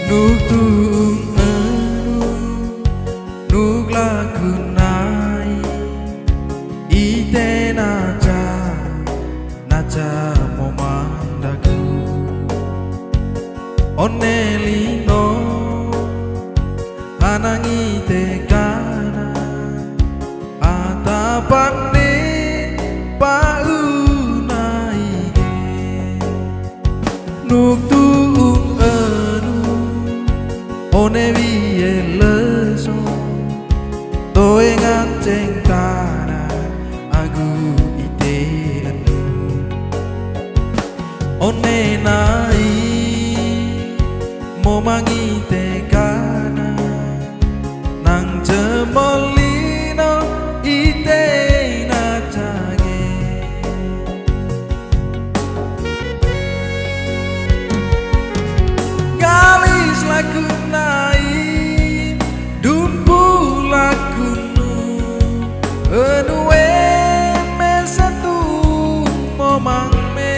Nuk tuung enu nuk lagu nai ite naja momandaku onelino anangi tekana atapane paunaige nuk tuung enu one wiye leso toe nganteng tara aku ite enu one nai momangi tekana nang jemolino ite najage galis lagu nai dumpu lagu nu enue mesatu momang me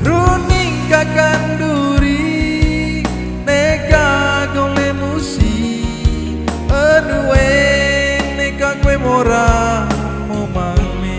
runing kakanduri neka gole musi enue neka kue mora momang me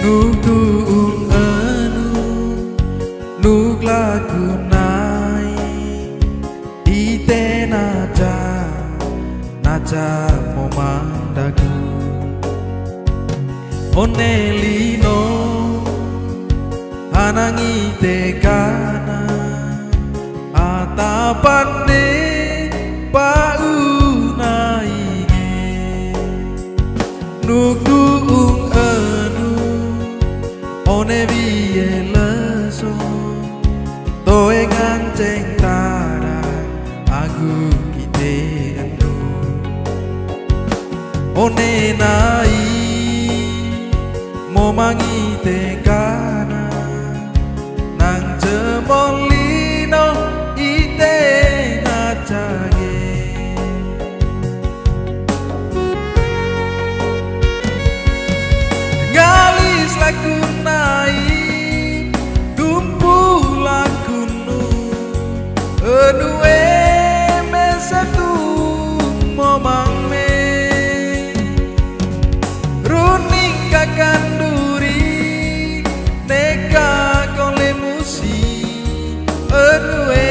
Nuk tuung enu nuk lagu nai ite naja momandaku onelino anangi tekana atapane paunaige nuk tuung enu one wiye leso toe nganteng tara aku ite enu one nai momangi tekana nang jemolino ite najage galis lagu nai dumpu lagu nu enue mesatu momang me runing kakanduri neka gole musi enue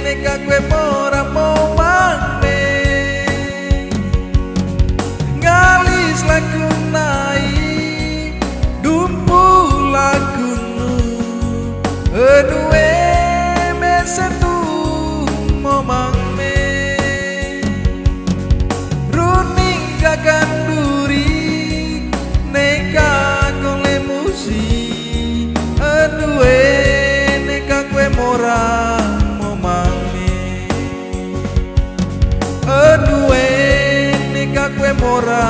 neka kue mora momang me galis lagu nai dumpu lagu nu enue mesatu momang me runing kakanduri neka gole musi enue neka kue mora momang me enue neka kue mora